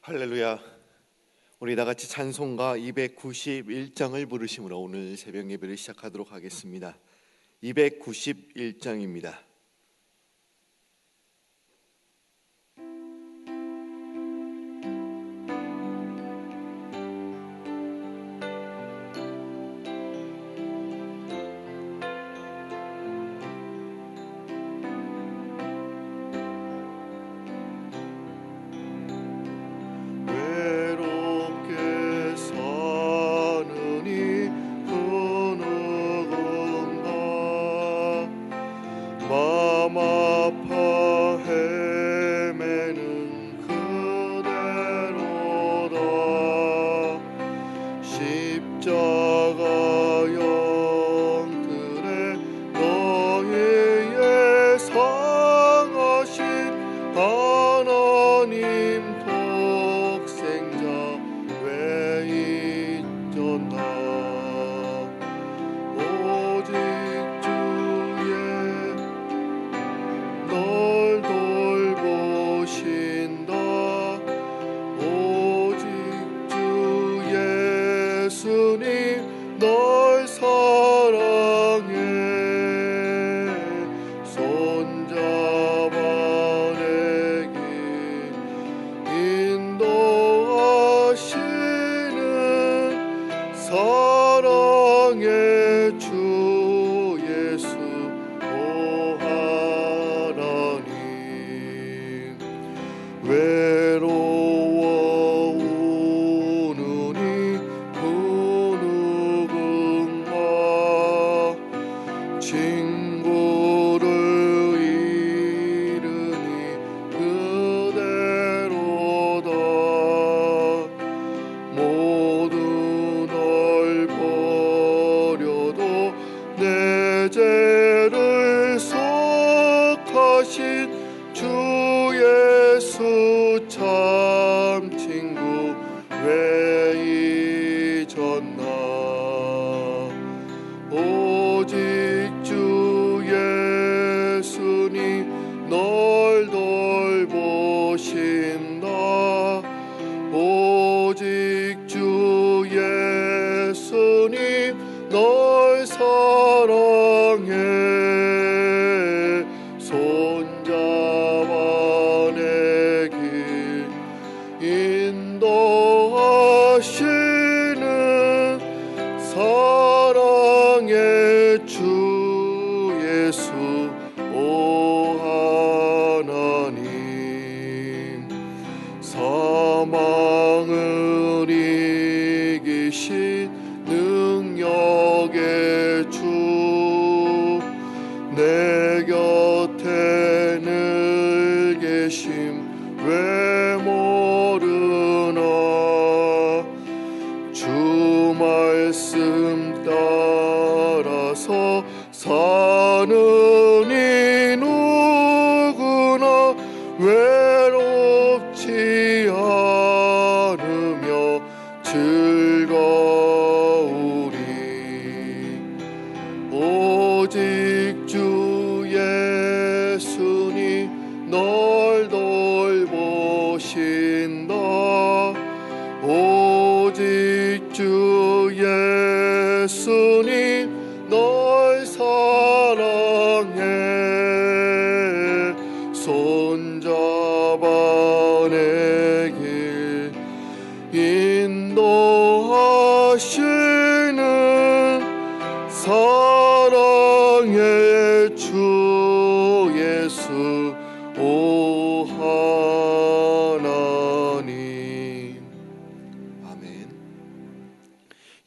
할렐루야. 우리 다 같이 찬송가 291장을 부르심으로 오늘 새벽 예배를 시작하도록 하겠습니다. 291장입니다.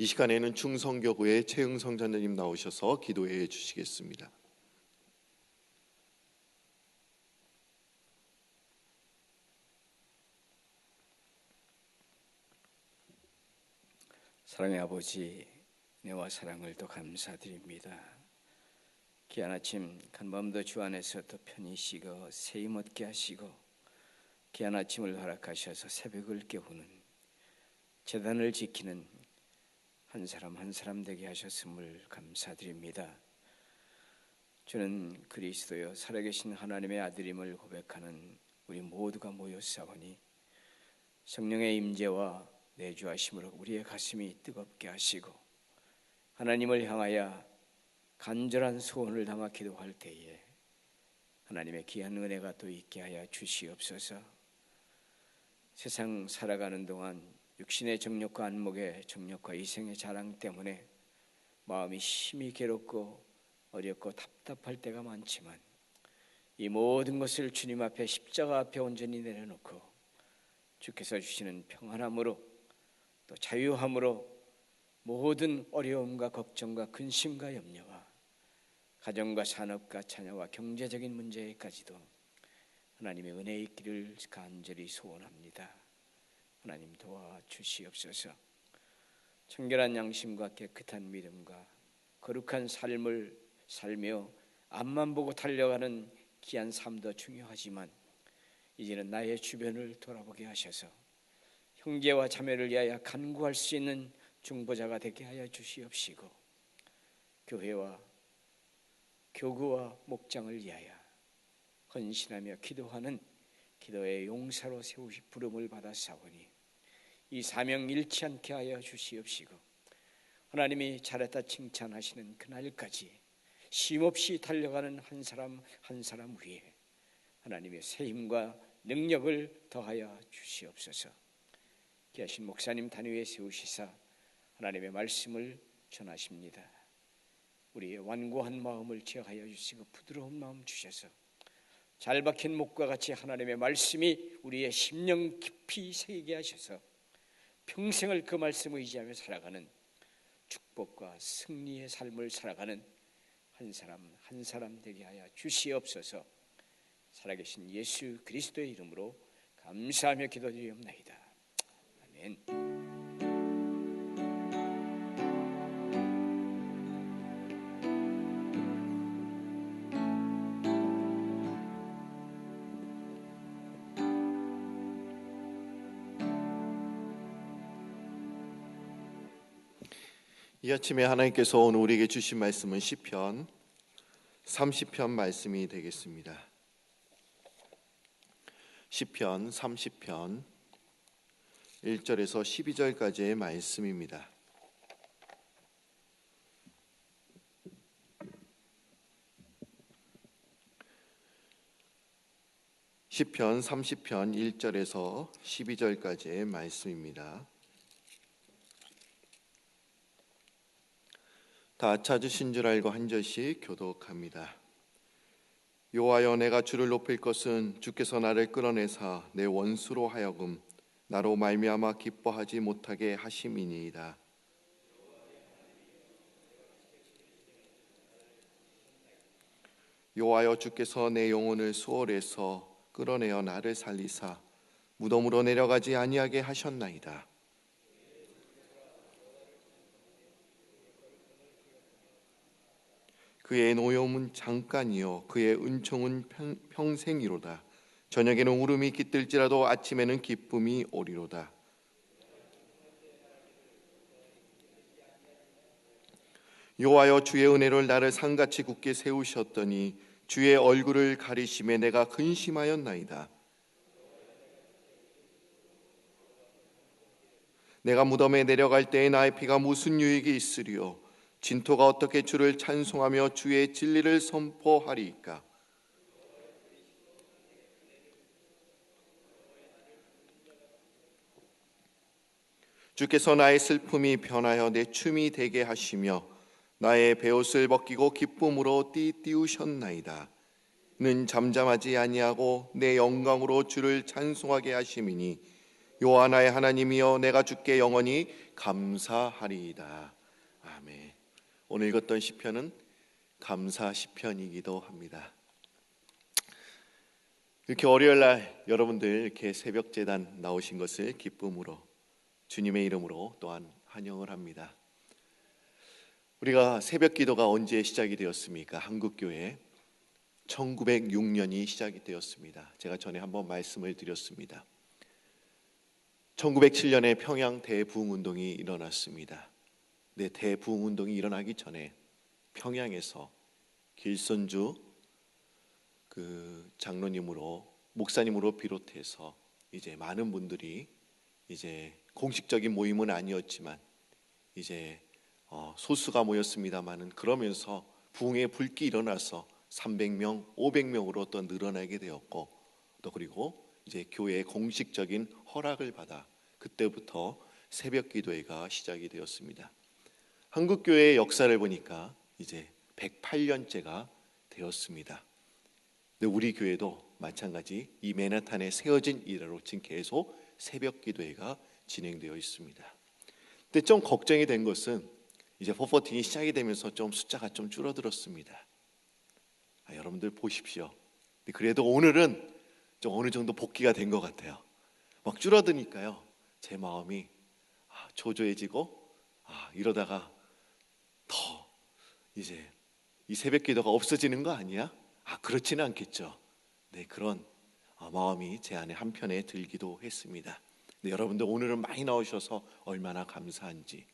이 시간에는 충성교구의 최흥성 전도님 나오셔서 기도해 주시겠습니다. 사랑의 아버지, 은혜와 사랑을 더 감사드립니다. 귀한 아침 간밤도 주 안에서 더 편히 쉬고 새힘 얻게 하시고 귀한 아침을 허락하셔서 새벽을 깨우는 제단을 지키는 한 사람 한 사람 되게 하셨음을 감사드립니다. 주는 그리스도여 살아계신 하나님의 아들임을 고백하는 우리 모두가 모여 싸우니 성령의 임재와 내주하심으로 우리의 가슴이 뜨겁게 하시고 하나님을 향하여 간절한 소원을 담아 기도할 때에 하나님의 귀한 은혜가 또 있게 하여 주시옵소서. 세상 살아가는 동안 육신의 정욕과 안목의 정욕과 이생의 자랑 때문에 마음이 심히 괴롭고 어렵고 답답할 때가 많지만 이 모든 것을 주님 앞에 십자가 앞에 온전히 내려놓고 주께서 주시는 평안함으로 또 자유함으로 모든 어려움과 걱정과 근심과 염려와 가정과 산업과 자녀와 경제적인 문제까지도 하나님의 은혜 있기를 간절히 소원합니다. 하나님 도와주시옵소서. 청결한 양심과 깨끗한 믿음과 거룩한 삶을 살며 앞만 보고 달려가는 귀한 삶도 중요하지만 이제는 나의 주변을 돌아보게 하셔서 형제와 자매를 위하여 간구할 수 있는 중보자가 되게 하여 주시옵시고 교회와 교구와 목장을 위하여 헌신하며 기도하는 기도의 용사로 세우시 부름을 받았사오니 이 사명 잃지 않게 하여 주시옵시고 하나님이 잘했다 칭찬하시는 그날까지 쉼없이 달려가는 한 사람 한 사람 위에 하나님의 새 힘과 능력을 더하여 주시옵소서. 귀하신 목사님 단위에 세우시사 하나님의 말씀을 전하십니다. 우리의 완고한 마음을 제하여 주시고 부드러운 마음 주셔서 잘 박힌 목과 같이 하나님의 말씀이 우리의 심령 깊이 새기게 하셔서 평생을 그 말씀을 의지하며 살아가는 축복과 승리의 삶을 살아가는 한 사람 한 사람 되게 하여 주시옵소서. 살아계신 예수 그리스도의 이름으로 감사하며 기도드리옵나이다. 아멘. 이 아침에 하나님께서 오늘 우리에게 주신 말씀은 시편 30편 말씀이 되겠습니다. 시편 30편 1절에서 12절까지의 말씀입니다. 시편 30편 1절에서 12절까지의 말씀입니다. 다 찾으신 줄 알고 한 절씩 교독합니다. 여호와여, 내가 주를 높일 것은 주께서 나를 끌어내사 내 원수로 하여금 나로 말미암아 기뻐하지 못하게 하심이니이다. 여호와여, 주께서 내 영혼을 수월에서 끌어내어 나를 살리사 무덤으로 내려가지 아니하게 하셨나이다. 그의 노여움은 잠깐이요 그의 은총은 평생이로다. 저녁에는 울음이 깃들지라도 아침에는 기쁨이 오리로다. 여호와여, 주의 은혜를 나를 산같이 굳게 세우셨더니 주의 얼굴을 가리심에 내가 근심하였나이다. 내가 무덤에 내려갈 때에 나의 피가 무슨 유익이 있으리요? 진토가 어떻게 주를 찬송하며 주의 진리를 선포하리이까? 주께서 나의 슬픔이 변하여 내 춤이 되게 하시며 나의 베옷을 벗기고 기쁨으로 띠띠우셨나이다. 는 잠잠하지 아니하고 내 영광으로 주를 찬송하게 하심이니 여호와 나의 하나님이여, 내가 주께 영원히 감사하리이다. 아멘. 오늘 읽었던 시편은 감사 시편이기도 합니다. 이렇게 월요일 날 여러분들 이렇게 새벽 제단 나오신 것을 기쁨으로 주님의 이름으로 또한 환영을 합니다. 우리가 새벽 기도가 언제 시작이 되었습니까? 한국교회 1906년이 시작이 되었습니다. 제가 전에 한번 말씀을 드렸습니다. 1907년에 평양 대부흥운동이 일어났습니다. 네, 대부흥운동이 일어나기 전에 평양에서 길선주 장로님으로 목사님으로 비롯해서 이제 많은 분들이 이제 공식적인 모임은 아니었지만 이제 소수가 모였습니다만은 그러면서 부흥의 불길이 일어나서 300명, 500명으로 또 늘어나게 되었고 또 그리고 이제 교회의 공식적인 허락을 받아 그때부터 새벽 기도회가 시작이 되었습니다. 한국 교회의 역사를 보니까 이제 108년째가 되었습니다. 근데 우리 교회도 마찬가지 이 맨하탄에 세워진 이래로 지금 계속 새벽 기도회가 진행되어 있습니다. 근데 좀 걱정이 된 것은 이제 포포팅이 시작이 되면서 좀 숫자가 좀 줄어들었습니다. 여러분들 보십시오. 그래도 오늘은 좀 어느 정도 복귀가 된 것 같아요. 막 줄어드니까요. 제 마음이 초조해지고 이러다가 더 이제 이 새벽 기도가 없어지는 거 아니야? 그렇지는 않겠죠. 네, 그런 마음이 제 안에 한편에 들기도 했습니다. 네, 여러분들 오늘은 많이 나오셔서 얼마나 감사한지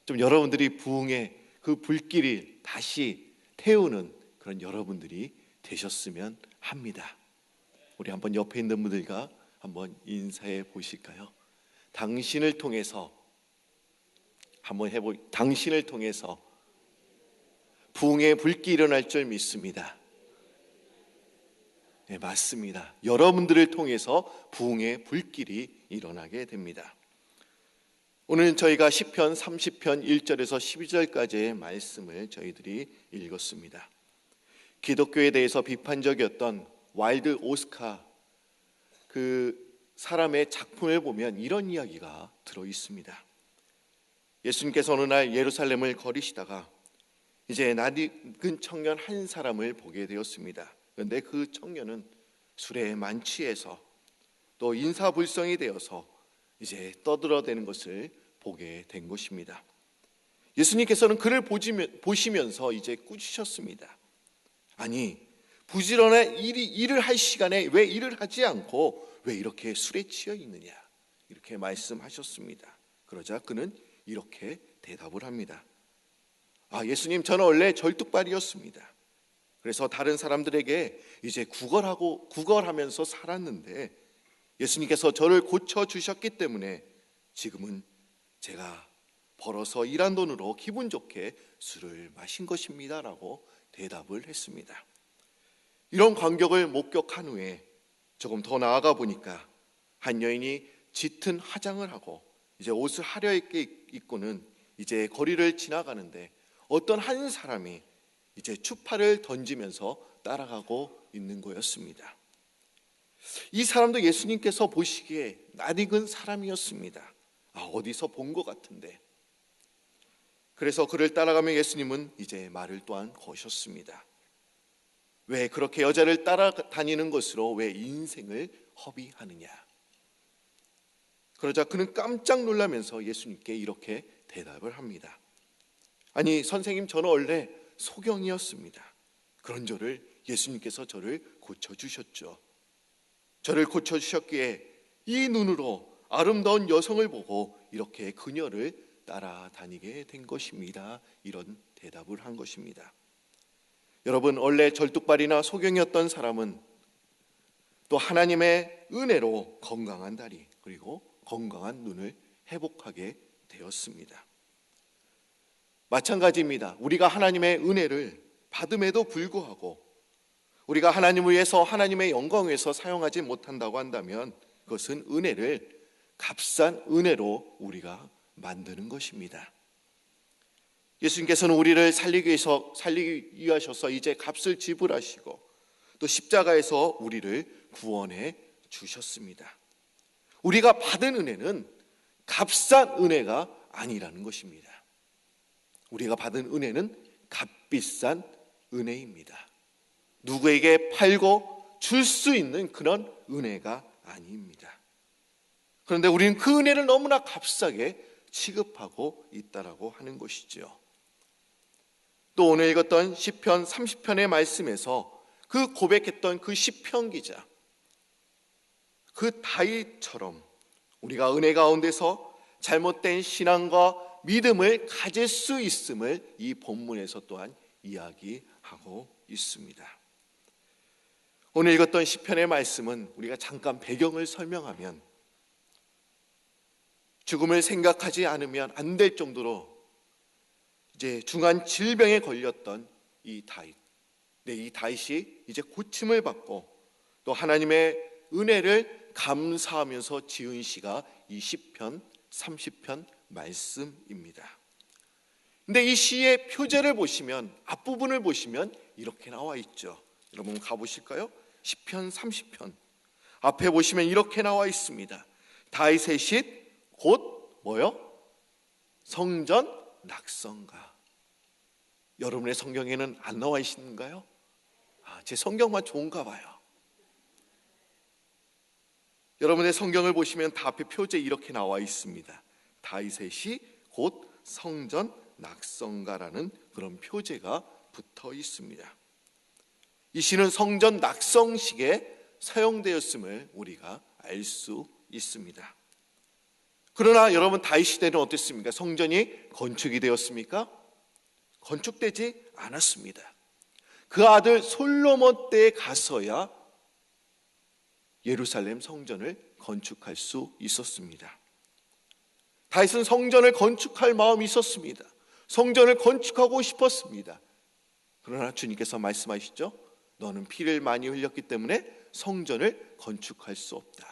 좀 여러분들이 부흥의 그 불길을 다시 태우는 그런 여러분들이 되셨으면 합니다. 우리 한번 옆에 있는 분들과 한번 인사해 보실까요? 당신을 통해서 당신을 통해서 부흥의 불길이 일어날 줄 믿습니다. 네, 맞습니다. 여러분들을 통해서 부흥의 불길이 일어나게 됩니다. 오늘은 저희가 시편 30편 1절에서 12절까지의 말씀을 저희들이 읽었습니다. 기독교에 대해서 비판적이었던 와일드 오스카 그 사람의 작품을 보면 이런 이야기가 들어 있습니다. 예수님께서 어느 날 예루살렘을 거리시다가 이제 낯익은 청년 한 사람을 보게 되었습니다. 그런데 그 청년은 술에 만취해서 또 인사불성이 되어서 이제 떠들어대는 것을 보게 된 것입니다. 예수님께서는 그를 보시면서 이제 꾸짖으셨습니다. 아니, 부지런한 일을 할 시간에 왜 일을 하지 않고 왜 이렇게 술에 취해 있느냐, 이렇게 말씀하셨습니다. 그러자 그는 이렇게 대답을 합니다. 예수님, 저는 원래 절뚝발이었습니다. 그래서 다른 사람들에게 이제 구걸하면서 살았는데 예수님께서 저를 고쳐주셨기 때문에 지금은 제가 벌어서 일한 돈으로 기분 좋게 술을 마신 것입니다 라고 대답을 했습니다. 이런 광경을 목격한 후에 조금 더 나아가 보니까 한 여인이 짙은 화장을 하고 이제 옷을 화려하게 입고는 이제 거리를 지나가는데 어떤 한 사람이 이제 추파를 던지면서 따라가고 있는 거였습니다. 이 사람도 예수님께서 보시기에 낯익은 사람이었습니다. 어디서 본 것 같은데. 그래서 그를 따라가며 예수님은 이제 말을 또한 거셨습니다. 왜 그렇게 여자를 따라다니는 것으로 왜 인생을 허비하느냐. 그러자 그는 깜짝 놀라면서 예수님께 이렇게 대답을 합니다. 아니, 선생님, 저는 원래 소경이었습니다. 그런저를 예수님께서 저를 고쳐주셨죠. 저를 고쳐주셨기에 이 눈으로 아름다운 여성을 보고 이렇게 그녀를 따라다니게 된 것입니다. 이런 대답을 한 것입니다. 여러분, 원래 절뚝발이나 소경이었던 사람은 또 하나님의 은혜로 건강한 다리 그리고 건강한 눈을 회복하게 되었습니다. 마찬가지입니다. 우리가 하나님의 은혜를 받음에도 불구하고 우리가 하나님을 위해서 하나님의 영광을 위해서 사용하지 못한다고 한다면 그것은 은혜를 값싼 은혜로 우리가 만드는 것입니다. 예수님께서는 우리를 살리기 위하셔서 이제 값을 지불하시고 또 십자가에서 우리를 구원해 주셨습니다. 우리가 받은 은혜는 값싼 은혜가 아니라는 것입니다. 우리가 받은 은혜는 값비싼 은혜입니다. 누구에게 팔고 줄 수 있는 그런 은혜가 아닙니다. 그런데 우리는 그 은혜를 너무나 값싸게 취급하고 있다라고 하는 것이죠. 또 오늘 읽었던 시편 30편의 말씀에서 그 고백했던 그 시편 기자, 그 다윗처럼 우리가 은혜 가운데서 잘못된 신앙과 믿음을 가질 수 있음을 이 본문에서 또한 이야기하고 있습니다. 오늘 읽었던 시편의 말씀은 우리가 잠깐 배경을 설명하면 죽음을 생각하지 않으면 안 될 정도로 이제 중한 질병에 걸렸던 이 다윗. 이 다윗이 이제 고침을 받고 또 하나님의 은혜를 감사하면서 지은 시가 이 시편 30편 말씀입니다. 근데 이 시의 표제를 보시면, 앞부분을 보시면 이렇게 나와 있죠. 여러분 가보실까요? 시편 30편 앞에 보시면 이렇게 나와 있습니다. 다윗의 시 곧 뭐요? 성전 낙성가. 여러분의 성경에는 안 나와 있는가요? 제 성경만 좋은가 봐요. 여러분의 성경을 보시면 다 앞에 표제 이렇게 나와 있습니다. 다윗의 시 곧 성전 낙성가라는 그런 표제가 붙어 있습니다. 이 시는 성전 낙성식에 사용되었음을 우리가 알 수 있습니다. 그러나 여러분, 다윗 시대는 어땠습니까? 성전이 건축이 되었습니까? 건축되지 않았습니다. 그 아들 솔로몬 때에 가서야 예루살렘 성전을 건축할 수 있었습니다. 다윗은 성전을 건축할 마음이 있었습니다. 성전을 건축하고 싶었습니다. 그러나 주님께서 말씀하시죠. 너는 피를 많이 흘렸기 때문에 성전을 건축할 수 없다.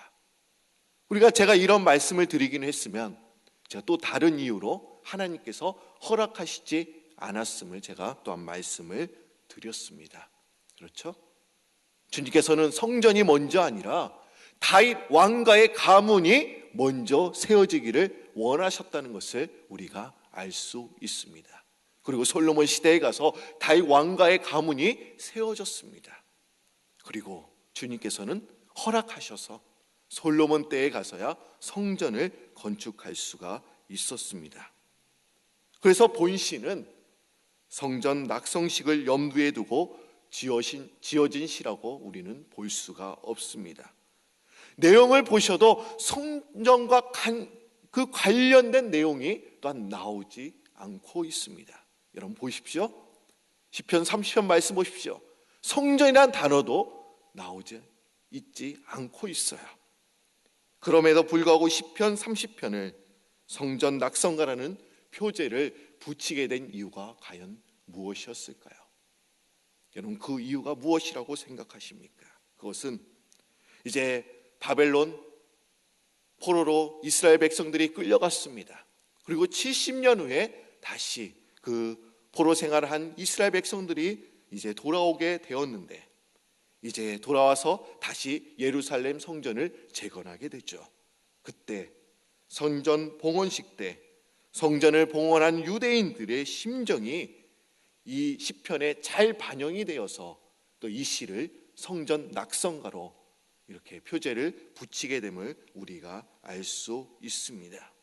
제가 이런 말씀을 드리긴 했으면 제가 또 다른 이유로 하나님께서 허락하시지 않았음을 제가 또한 말씀을 드렸습니다. 그렇죠? 주님께서는 성전이 먼저 아니라 다윗 왕가의 가문이 먼저 세워지기를 원하셨다는 것을 우리가 알 수 있습니다. 그리고 솔로몬 시대에 가서 다윗 왕가의 가문이 세워졌습니다. 그리고 주님께서는 허락하셔서 솔로몬 때에 가서야 성전을 건축할 수가 있었습니다. 그래서 본시는 성전 낙성식을 염두에 두고 지어진 시라고 우리는 볼 수가 없습니다. 내용을 보셔도 성전과 그 관련된 내용이 또한 나오지 않고 있습니다. 여러분 보십시오. 시편 30편 말씀 보십시오. 성전이라는 단어도 나오지 있지 않고 있어요. 그럼에도 불구하고 시편 30편을 성전 낙성가라는 표제를 붙이게 된 이유가 과연 무엇이었을까요? 여러분, 그 이유가 무엇이라고 생각하십니까? 그것은 이제 바벨론 포로로 이스라엘 백성들이 끌려갔습니다. 그리고 70년 후에 다시 그 포로 생활을 한 이스라엘 백성들이 이제 돌아오게 되었는데, 이제 돌아와서 다시 예루살렘 성전을 재건하게 되죠. 그때 성전 봉헌식 때 성전을 봉헌한 유대인들의 심정이 이 시편에 잘 반영이 되어서 또 이 시를 성전 낙성가로 이렇게 표제를 붙이게 됨을 우리가 알 수 있습니다.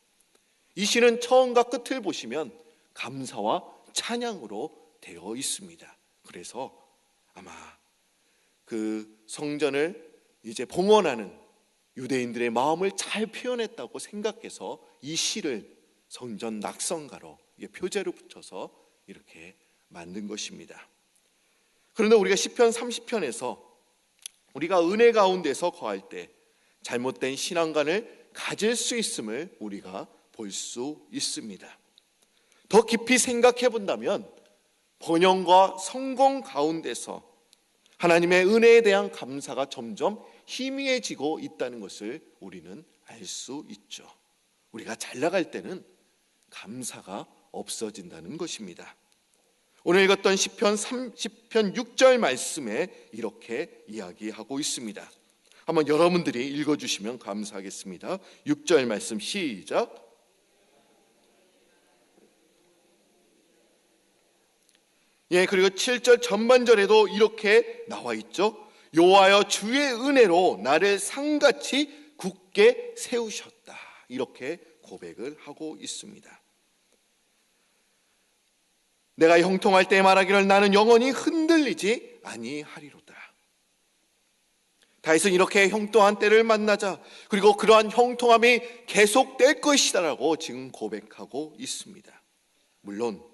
이 시는 처음과 끝을 보시면 감사와 찬양으로 되어 있습니다. 그래서 아마 그 성전을 이제 봉헌하는 유대인들의 마음을 잘 표현했다고 생각해서 이 시를 성전 낙성가로 표제로 붙여서 이렇게 만든 것입니다. 그런데 우리가 시편 30편에서 우리가 은혜 가운데서 거할 때 잘못된 신앙관을 가질 수 있음을 우리가 볼 수 있습니다. 더 깊이 생각해 본다면 번영과 성공 가운데서 하나님의 은혜에 대한 감사가 점점 희미해지고 있다는 것을 우리는 알 수 있죠. 우리가 잘 나갈 때는 감사가 없어진다는 것입니다. 오늘 읽었던 시편 6절 말씀에 이렇게 이야기하고 있습니다. 한번 여러분들이 읽어주시면 감사하겠습니다. 6절 말씀 시작. 그리고 7절 전반절에도 이렇게 나와 있죠. 여호와여 주의 은혜로 나를 상같이 굳게 세우셨다. 이렇게 고백을 하고 있습니다. 내가 형통할 때 말하기를 나는 영원히 흔들리지 아니하리로다. 다윗은 이렇게 형통한 때를 만나자 그리고 그러한 형통함이 계속될 것이다라고 지금 고백하고 있습니다. 물론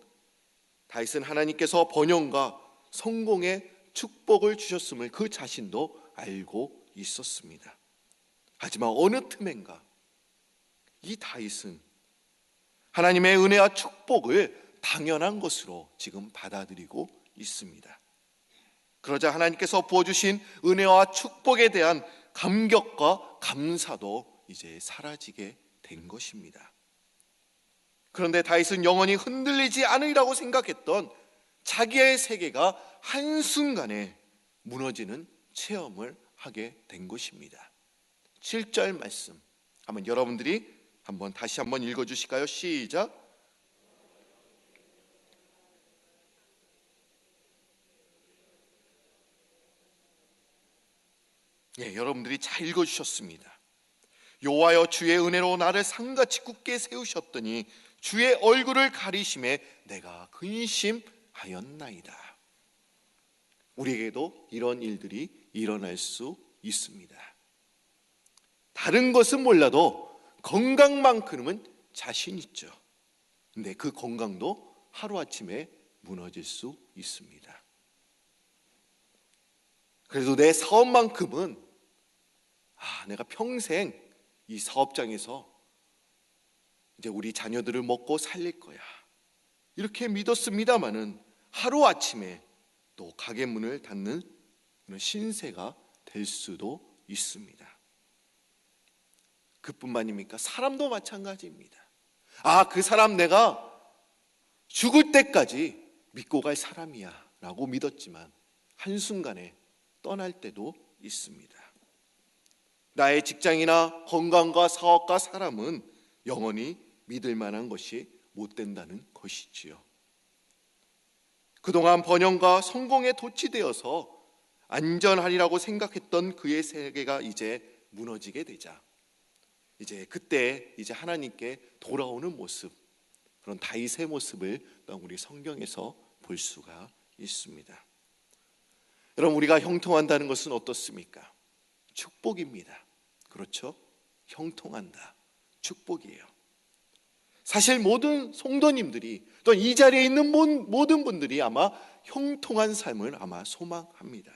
다윗은 하나님께서 번영과 성공의 축복을 주셨음을 그 자신도 알고 있었습니다. 하지만 어느 틈엔가 이 다윗은 하나님의 은혜와 축복을 당연한 것으로 지금 받아들이고 있습니다. 그러자 하나님께서 부어주신 은혜와 축복에 대한 감격과 감사도 이제 사라지게 된 것입니다. 그런데 다윗은 영원히 흔들리지 않으리라고 생각했던 자기의 세계가 한순간에 무너지는 체험을 하게 된 것입니다. 7절 말씀 한번 여러분들이 다시 한번 읽어주실까요? 시작. 예, 여러분들이 잘 읽어주셨습니다. 여호와여 주의 은혜로 나를 산같이 굳게 세우셨더니 주의 얼굴을 가리심에 내가 근심하였나이다. 우리에게도 이런 일들이 일어날 수 있습니다. 다른 것은 몰라도 건강만큼은 자신 있죠. 근데 그 건강도 하루아침에 무너질 수 있습니다. 그래도 내 사업만큼은 내가 평생 이 사업장에서 이제 우리 자녀들을 먹고 살릴 거야, 이렇게 믿었습니다마는 하루아침에 또 가게 문을 닫는 그런 신세가 될 수도 있습니다. 그뿐만입니까? 사람도 마찬가지입니다. 그 사람 내가 죽을 때까지 믿고 갈 사람이야 라고 믿었지만 한순간에 떠날 때도 있습니다. 나의 직장이나 건강과 사업과 사람은 영원히 믿을 만한 것이 못 된다는 것이지요. 그동안 번영과 성공에 도취되어서 안전하리라고 생각했던 그의 세계가 이제 무너지게 되자 이제 그때 이제 하나님께 돌아오는 모습, 그런 다윗의 모습을 우리 성경에서 볼 수가 있습니다. 여러분, 우리가 형통한다는 것은 어떻습니까? 축복입니다. 그렇죠? 형통한다, 축복이에요. 사실 모든 성도님들이 또 이 자리에 있는 모든 분들이 아마 형통한 삶을 아마 소망합니다.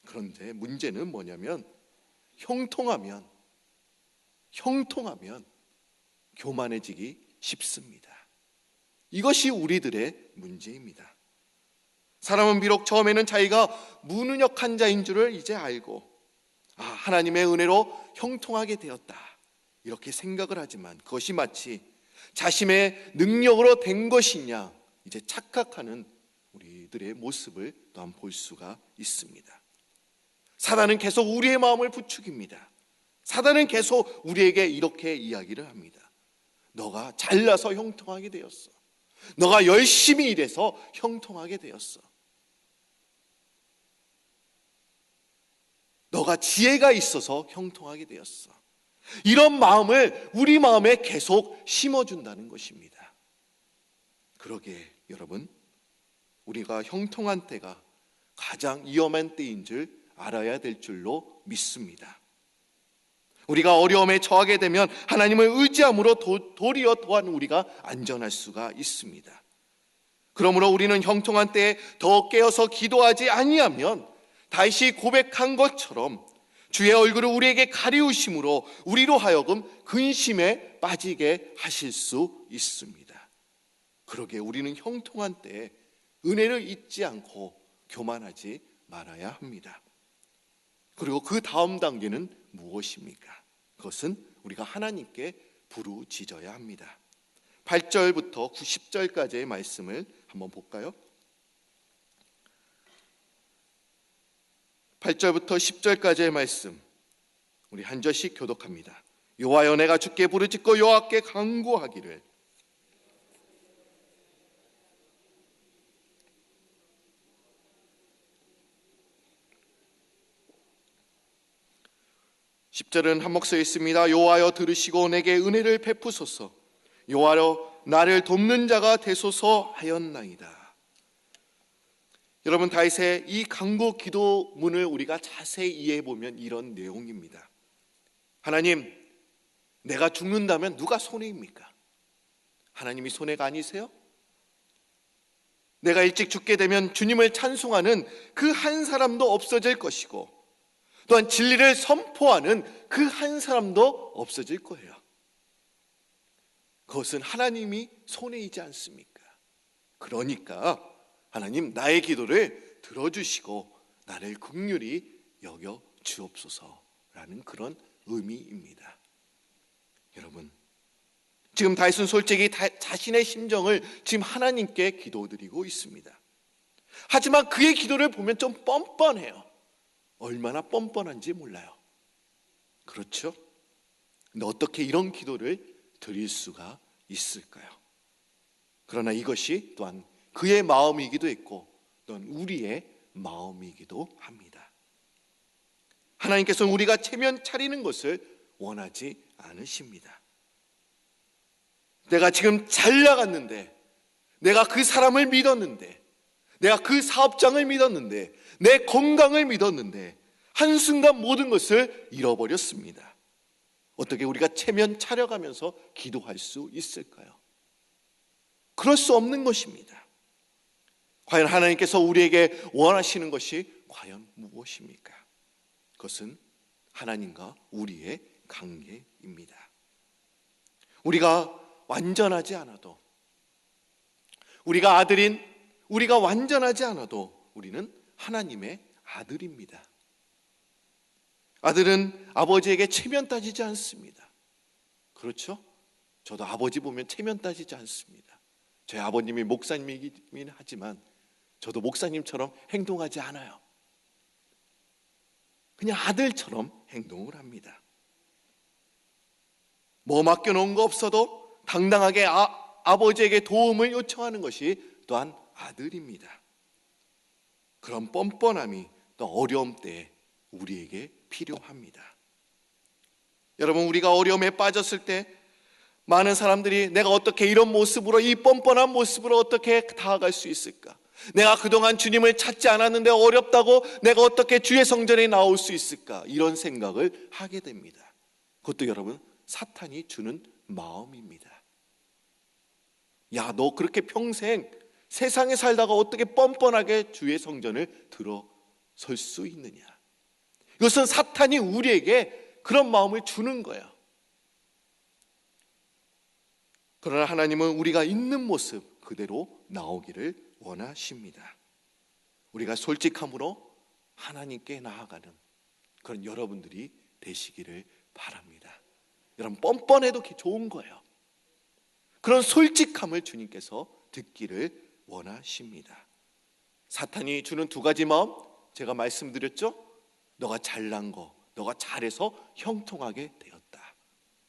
그런데 문제는 뭐냐면 형통하면 교만해지기 쉽습니다. 이것이 우리들의 문제입니다. 사람은 비록 처음에는 자기가 무능력한 자인 줄을 이제 알고 하나님의 은혜로 형통하게 되었다 이렇게 생각을 하지만 그것이 마치 자신의 능력으로 된 것이냐 이제 착각하는 우리들의 모습을 또한 볼 수가 있습니다. 사단은 계속 우리의 마음을 부추깁니다. 사단은 계속 우리에게 이렇게 이야기를 합니다. 너가 잘나서 형통하게 되었어. 너가 열심히 일해서 형통하게 되었어. 너가 지혜가 있어서 형통하게 되었어. 이런 마음을 우리 마음에 계속 심어준다는 것입니다. 그러게 여러분, 우리가 형통한 때가 가장 위험한 때인 줄 알아야 될 줄로 믿습니다. 우리가 어려움에 처하게 되면 하나님을 의지함으로 도리어 또한 우리가 안전할 수가 있습니다. 그러므로 우리는 형통한 때에 더 깨어서 기도하지 아니하면 다윗이 고백한 것처럼 주의 얼굴을 우리에게 가리우심으로 우리로 하여금 근심에 빠지게 하실 수 있습니다. 그러게 우리는 형통한 때에 은혜를 잊지 않고 교만하지 말아야 합니다. 그리고 그 다음 단계는 무엇입니까? 그것은 우리가 하나님께 부르짖어야 합니다. 8절부터 10절까지의 말씀을 한번 볼까요? 8절부터 10절까지의 말씀 우리 한 절씩 교독합니다. 여호와여 내가 주께 부르짖고 여호와께 간구하기를 10절은 한 목소리 있습니다. 여호와여 들으시고 내게 은혜를 베푸소서. 여호와여 나를 돕는 자가 되소서 하였나이다. 여러분, 다윗의 이 간구 기도문을 우리가 자세히 이해해 보면 이런 내용입니다. 하나님, 내가 죽는다면 누가 손해입니까? 하나님이 손해가 아니세요? 내가 일찍 죽게 되면 주님을 찬송하는 그 한 사람도 없어질 것이고 또한 진리를 선포하는 그 한 사람도 없어질 거예요. 그것은 하나님이 손해이지 않습니까? 그러니까 하나님 나의 기도를 들어주시고 나를 긍휼히 여겨 주옵소서라는 그런 의미입니다. 여러분, 지금 다윗은 솔직히 자신의 심정을 지금 하나님께 기도드리고 있습니다. 하지만 그의 기도를 보면 좀 뻔뻔해요. 얼마나 뻔뻔한지 몰라요. 그렇죠? 근데 어떻게 이런 기도를 드릴 수가 있을까요? 그러나 이것이 또한 그의 마음이기도 했고 또한 우리의 마음이기도 합니다. 하나님께서는 우리가 체면 차리는 것을 원하지 않으십니다. 내가 지금 잘 나갔는데, 내가 그 사람을 믿었는데, 내가 그 사업장을 믿었는데, 내 건강을 믿었는데 한순간 모든 것을 잃어버렸습니다. 어떻게 우리가 체면 차려가면서 기도할 수 있을까요? 그럴 수 없는 것입니다. 과연 하나님께서 우리에게 원하시는 것이 과연 무엇입니까? 그것은 하나님과 우리의 관계입니다. 우리가 완전하지 않아도, 우리가 완전하지 않아도 우리는 하나님의 아들입니다. 아들은 아버지에게 체면 따지지 않습니다. 그렇죠? 저도 아버지 보면 체면 따지지 않습니다. 저희 아버님이 목사님이긴 하지만 저도 목사님처럼 행동하지 않아요. 그냥 아들처럼 행동을 합니다. 뭐 맡겨놓은 거 없어도 당당하게 아버지에게 도움을 요청하는 것이 또한 아들입니다. 그런 뻔뻔함이 또 어려움 때에 우리에게 필요합니다. 여러분, 우리가 어려움에 빠졌을 때 많은 사람들이 내가 어떻게 이런 모습으로, 이 뻔뻔한 모습으로 어떻게 다가갈 수 있을까? 내가 그동안 주님을 찾지 않았는데 어렵다고 내가 어떻게 주의 성전에 나올 수 있을까? 이런 생각을 하게 됩니다. 그것도 여러분, 사탄이 주는 마음입니다. 야, 너 그렇게 평생 세상에 살다가 어떻게 뻔뻔하게 주의 성전을 들어설 수 있느냐? 이것은 사탄이 우리에게 그런 마음을 주는 거예요. 그러나 하나님은 우리가 있는 모습 그대로 나오기를 원하십니다. 우리가 솔직함으로 하나님께 나아가는 그런 여러분들이 되시기를 바랍니다. 여러분, 뻔뻔해도 좋은 거예요. 그런 솔직함을 주님께서 듣기를 원하십니다. 사탄이 주는 두 가지 마음, 제가 말씀드렸죠? 너가 잘난 거, 너가 잘해서 형통하게 되었다.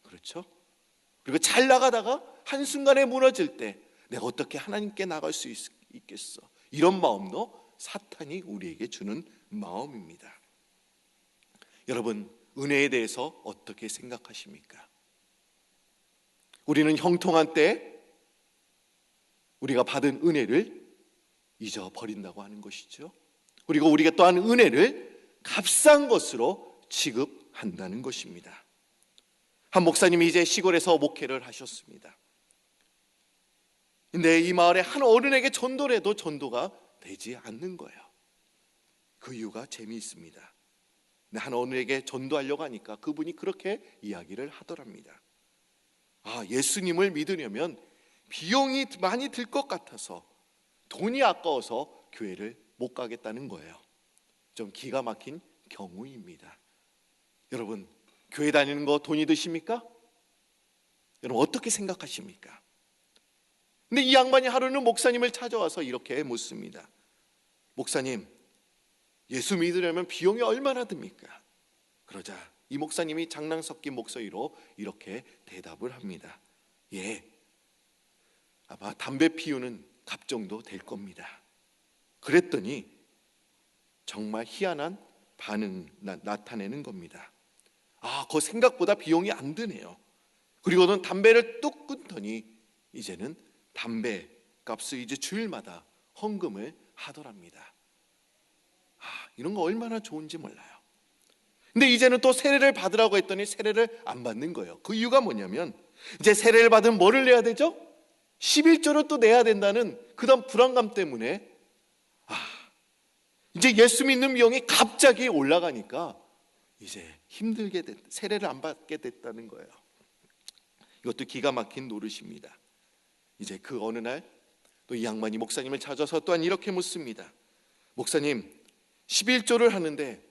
그렇죠? 그리고 잘 나가다가 한순간에 무너질 때 내가 어떻게 하나님께 나갈 수 있겠어? 이런 마음도 사탄이 우리에게 주는 마음입니다. 여러분, 은혜에 대해서 어떻게 생각하십니까? 우리는 형통한 때 우리가 받은 은혜를 잊어버린다고 하는 것이죠. 그리고 우리가 또한 은혜를 값싼 것으로 취급한다는 것입니다. 한 목사님이 이제 시골에서 목회를 하셨습니다. 근데 이 마을에 한 어른에게 전도를 해도 전도가 되지 않는 거예요. 그 이유가 재미있습니다. 근데 한 어른에게 전도하려고 하니까 그분이 그렇게 이야기를 하더랍니다. 예수님을 믿으려면 비용이 많이 들 것 같아서 돈이 아까워서 교회를 못 가겠다는 거예요. 좀 기가 막힌 경우입니다. 여러분, 교회 다니는 거 돈이 드십니까? 여러분, 어떻게 생각하십니까? 근데 이 양반이 하루는 목사님을 찾아와서 이렇게 묻습니다. 목사님, 예수 믿으려면 비용이 얼마나 듭니까? 그러자 이 목사님이 장난 섞인 목소리로 이렇게 대답을 합니다. 아마 담배 피우는 값 정도 될 겁니다. 그랬더니 정말 희한한 반응 나타내는 겁니다. 그거 생각보다 비용이 안 드네요. 그리고는 담배를 뚝 끊더니 이제는 담배 값을 이제 주일마다 헌금을 하더랍니다. 이런 거 얼마나 좋은지 몰라요. 근데 이제는 또 세례를 받으라고 했더니 세례를 안 받는 거예요. 그 이유가 뭐냐면 이제 세례를 받으면 뭐를 내야 되죠? 11조를 또 내야 된다는 그런 불안감 때문에 이제 예수 믿는 비용이 갑자기 올라가니까 이제 힘들게 세례를 안 받게 됐다는 거예요. 이것도 기가 막힌 노릇입니다. 이제 그 어느 날 또 이 양반이 목사님을 찾아서 또한 이렇게 묻습니다. 목사님, 11조를 하는데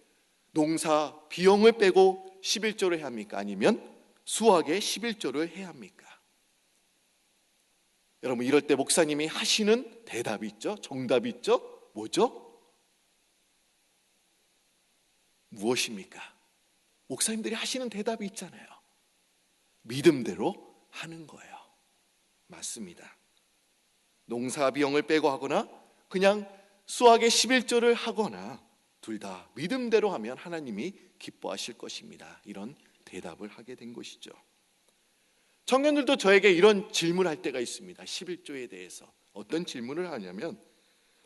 농사 비용을 빼고 11조를 해야 합니까? 아니면 수확에 11조를 해야 합니까? 여러분, 이럴 때 목사님이 하시는 대답이 있죠? 정답이 있죠? 뭐죠? 무엇입니까? 목사님들이 하시는 대답이 있잖아요. 믿음대로 하는 거예요. 맞습니다. 농사 비용을 빼고 하거나 그냥 수확의 11조를 하거나 둘 다 믿음대로 하면 하나님이 기뻐하실 것입니다. 이런 대답을 하게 된 것이죠. 청년들도 저에게 이런 질문을 할 때가 있습니다. 11조에 대해서 어떤 질문을 하냐면,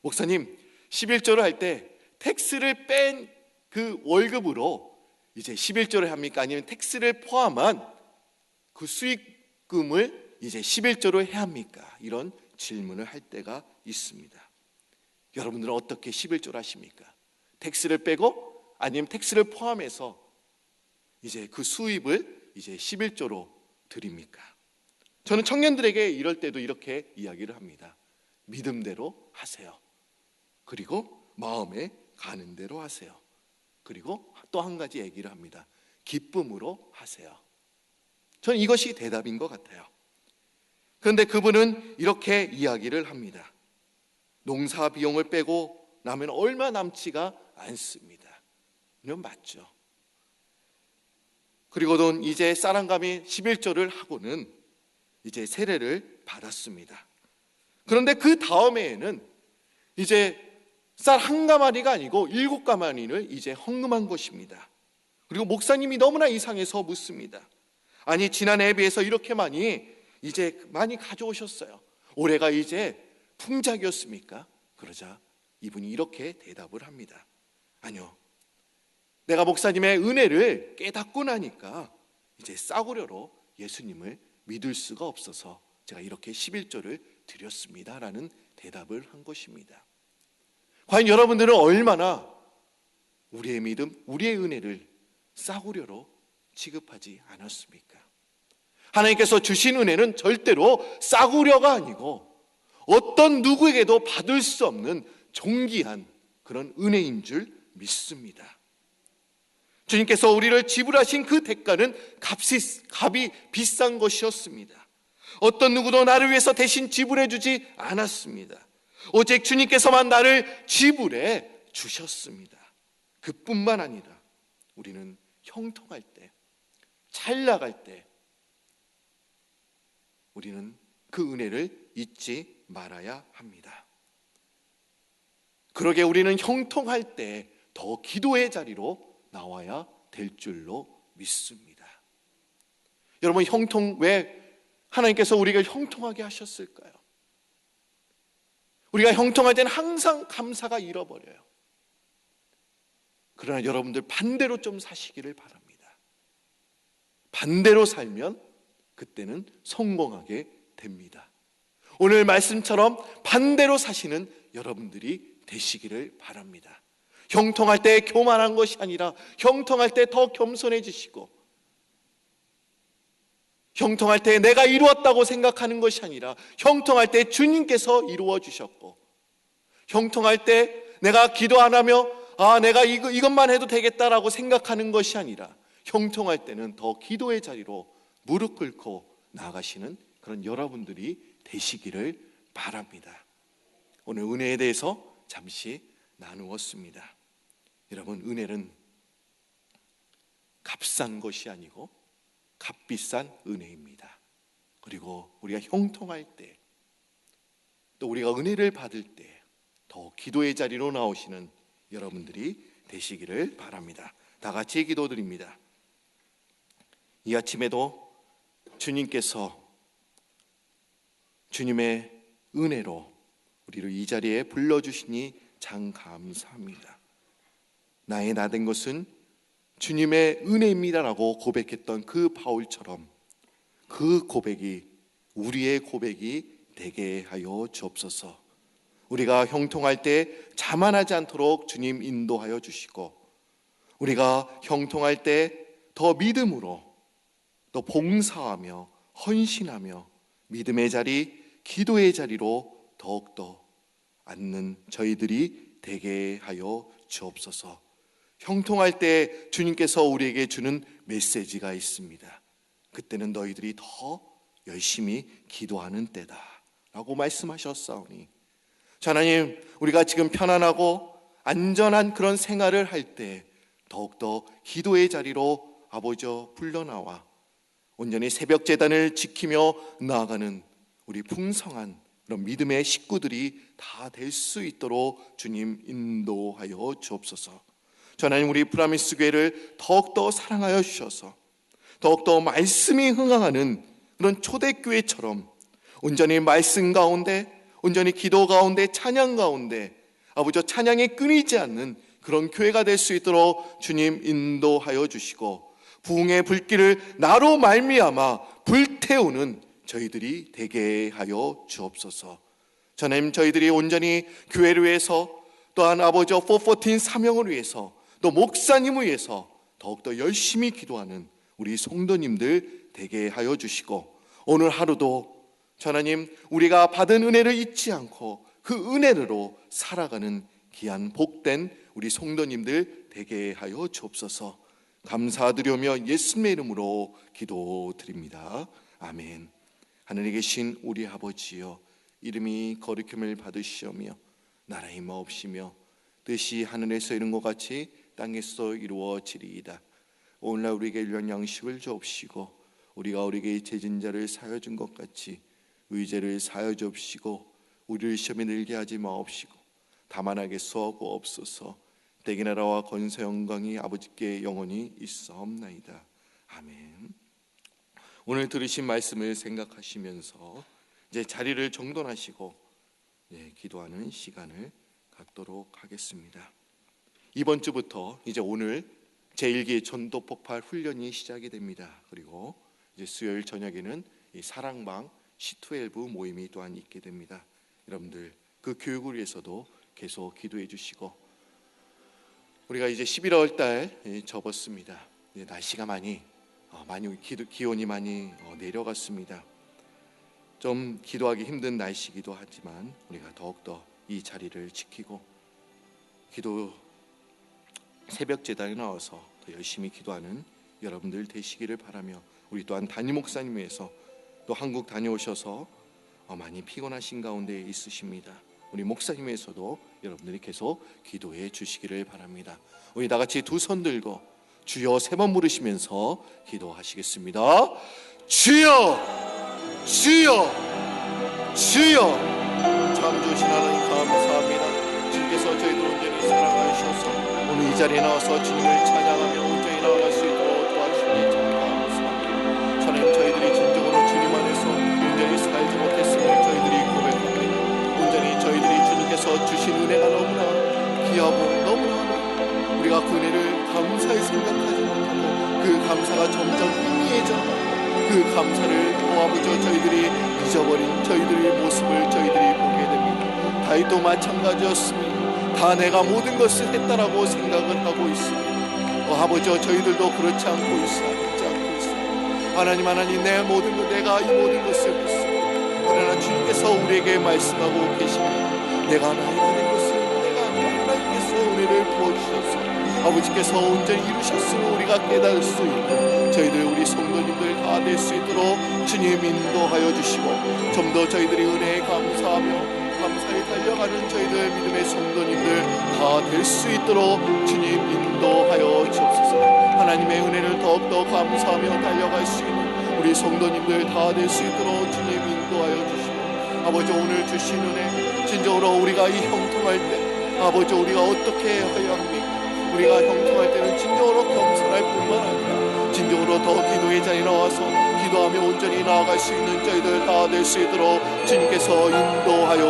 목사님, 11조를 할 때 텍스를 뺀 그 월급으로 이제 11조를 합니까? 아니면 텍스를 포함한 그 수익금을 이제 11조로 해야 합니까? 이런 질문을 할 때가 있습니다. 여러분들은 어떻게 11조를 하십니까? 텍스를 빼고 아니면 텍스를 포함해서 이제 그 수입을 이제 11조로 드립니까? 저는 청년들에게 이럴 때도 이렇게 이야기를 합니다. 믿음대로 하세요. 그리고 마음에 가는 대로 하세요. 그리고 또 한 가지 얘기를 합니다. 기쁨으로 하세요. 저는 이것이 대답인 것 같아요. 그런데 그분은 이렇게 이야기를 합니다. 농사 비용을 빼고 나면 얼마 남지가 않습니다. 이건 맞죠. 그리고는 이제 쌀1감이 11조를 하고는 이제 세례를 받았습니다. 그런데 그 다음에는 이제 쌀 1가마니가 아니고 7가마니를 이제 헌금한 것입니다. 그리고 목사님이 너무나 이상해서 묻습니다. 아니, 지난해에 비해서 이렇게 많이 가져오셨어요. 올해가 이제 풍작이었습니까? 그러자 이분이 이렇게 대답을 합니다. 아니요, 내가 목사님의 은혜를 깨닫고 나니까 이제 싸구려로 예수님을 믿을 수가 없어서 제가 이렇게 11조를 드렸습니다 라는 대답을 한 것입니다. 과연 여러분들은 얼마나 우리의 믿음, 우리의 은혜를 싸구려로 취급하지 않았습니까? 하나님께서 주신 은혜는 절대로 싸구려가 아니고 어떤 누구에게도 받을 수 없는 존귀한 그런 은혜인 줄 믿습니다. 주님께서 우리를 지불하신 그 대가는 값이 비싼 것이었습니다. 어떤 누구도 나를 위해서 대신 지불해 주지 않았습니다. 오직 주님께서만 나를 지불해 주셨습니다. 그뿐만 아니라 우리는 형통할 때, 잘 나갈 때 우리는 그 은혜를 잊지 말아야 합니다. 그러게 우리는 형통할 때 더 기도의 자리로 나와야 될 줄로 믿습니다. 여러분, 왜 하나님께서 우리가 형통하게 하셨을까요? 우리가 형통할 때는 항상 감사가 잃어버려요. 그러나 여러분들 반대로 좀 사시기를 바랍니다. 반대로 살면 그때는 성공하게 됩니다. 오늘 말씀처럼 반대로 사시는 여러분들이 되시기를 바랍니다. 형통할 때 교만한 것이 아니라 형통할 때 더 겸손해지시고, 형통할 때 내가 이루었다고 생각하는 것이 아니라 형통할 때 주님께서 이루어 주셨고, 형통할 때 내가 기도 안 하며 내가 이것만 해도 되겠다라고 생각하는 것이 아니라 형통할 때는 더 기도의 자리로 무릎 꿇고 나아가시는 그런 여러분들이 되시기를 바랍니다. 오늘 은혜에 대해서 잠시 나누었습니다. 여러분, 은혜는 값싼 것이 아니고 값비싼 은혜입니다. 그리고 우리가 형통할 때, 또 우리가 은혜를 받을 때 더 기도의 자리로 나오시는 여러분들이 되시기를 바랍니다. 다 같이 기도드립니다. 이 아침에도 주님께서 주님의 은혜로 우리를 이 자리에 불러주시니 참 감사합니다. 나의 나된 것은 주님의 은혜입니다라고 고백했던 그 바울처럼 그 고백이 우리의 고백이 되게 하여 주옵소서. 우리가 형통할 때 자만하지 않도록 주님 인도하여 주시고, 우리가 형통할 때 더 믿음으로 또 봉사하며 헌신하며 믿음의 자리, 기도의 자리로 더욱더 앉는 저희들이 되게 하여 주옵소서. 형통할 때 주님께서 우리에게 주는 메시지가 있습니다. 그때는 너희들이 더 열심히 기도하는 때다 라고 말씀하셨사오니, 하나님, 우리가 지금 편안하고 안전한 그런 생활을 할 때 더욱더 기도의 자리로 아버지 불러나와 온전히 새벽 제단을 지키며 나아가는 우리 풍성한 그런 믿음의 식구들이 다 될 수 있도록 주님 인도하여 주옵소서. 하나님, 우리 프라미스 교회를 더욱더 사랑하여 주셔서 더욱더 말씀이 흥황하는 그런 초대교회처럼 온전히 말씀 가운데, 온전히 기도 가운데, 찬양 가운데 아버지 찬양에 끊이지 않는 그런 교회가 될 수 있도록 주님 인도하여 주시고, 부흥의 불길을 나로 말미암아 불태우는 저희들이 되게 하여 주옵소서. 하나님, 저희들이 온전히 교회를 위해서, 또한 아버지 414 사명을 위해서, 또 목사님을 위해서 더욱더 열심히 기도하는 우리 성도님들 되게 하여 주시고, 오늘 하루도 하나님, 우리가 받은 은혜를 잊지 않고 그 은혜로 살아가는 귀한 복된 우리 성도님들 되게 하여 주옵소서. 감사드리며 예수님의 이름으로 기도드립니다. 아멘. 하늘에 계신 우리 아버지여, 이름이 거룩함을 받으시오며 나라의 임하옵시며 뜻이 하늘에서 이룬 것 같이 땅에서 이루어지리이다. 오늘날 우리에게 일용 양식을 주옵시고, 우리가 우리에게 죄진 자를 사하여 준 것 같이 의죄를 사하여 주옵시고, 우리를 시험에 들게 하지 마옵시고 다만 하게 수하고 없소서. 대개 나라와 권세 영광이 아버지께 영원히 있사옵나이다. 아멘. 오늘 들으신 말씀을 생각하시면서 이제 자리를 정돈하시고 기도하는 시간을 갖도록 하겠습니다. 이번 주부터 이제 오늘 제1기 전도 폭발 훈련이 시작이 됩니다. 그리고 이제 수요일 저녁에는 이 사랑방 C12 모임이 또한 있게 됩니다. 여러분들 그 교육을 위해서도 계속 기도해 주시고, 우리가 이제 11월 달 접었습니다. 날씨가 많이 기온이 많이 내려갔습니다. 좀 기도하기 힘든 날씨이기도 하지만 우리가 더욱더 이 자리를 지키고 기도 새벽 제단에 나와서 더 열심히 기도하는 여러분들 되시기를 바라며, 우리 또한 담임 목사님 위해서 또 한국 다녀오셔서 많이 피곤하신 가운데 있으십니다. 우리 목사님 위해서도 여러분들이 계속 기도해 주시기를 바랍니다. 우리 다 같이 두 손 들고 주여 3번 부르시면서 기도하시겠습니다. 주여, 주여, 주여. 참 좋으신 하나님 감사합니다. 주님께서 저희들 온전히 사랑하셔서 오늘 이 자리에 나와서 주님을 찬양하며 온전히 나아갈 수 있도록 도와주시니 참 감사합니다. 하나님, 저희들이 진정으로 주님 안에서 온전히 살지 못했음을 저희들이 고백합니다. 온전히 저희들이 주님께서 주신 은혜가 너무나 귀하고 너무나 우리가 그 은혜를 감사히 생각하지 못하고 그 감사가 점점 희미해져 그 감사를 아버지 저희들이 잊어버린 저희들의 모습을 저희들이 보게 됩니다. 다윗도 마찬가지였습니다. 다 내가 모든 것을 했다라고 생각을 하고 있습니다. 아버지 저희들도 그렇지 않고 있어요. 하나님, 내 모든 것, 내가 이 모든 것을 했습니다. 그러나 주님께서 우리에게 말씀하고 계십니다. 내가 나이가 된 것을 내가 하나님께서 은혜를 부어주셔서 아버지께서 온전히 이루셨으니 우리가 깨달을 수 있는 저희들 우리 성도님들 다 될 수 있도록 주님 인도하여 주시고, 좀 더 저희들이 은혜에 감사하며 감사히 달려가는 저희들 믿음의 성도님들 다 될 수 있도록 주님 인도하여 주옵소서. 하나님의 은혜를 더욱더 감사하며 달려갈 수 있는 우리 성도님들 다 될 수 있도록 주님 인도하여 주시고, 아버지 오늘 주신 은혜 진정으로 우리가 이 형통할 때 아버지 우리가 어떻게 해야 합니까? 우리가 형통할 때는 진정으로 겸손할 뿐만 아니라 진정으로 더 기도의 자리에 나와서 기도하며 온전히 나아갈 수 있는 저희들 다 될 수 있도록 주님께서 인도하여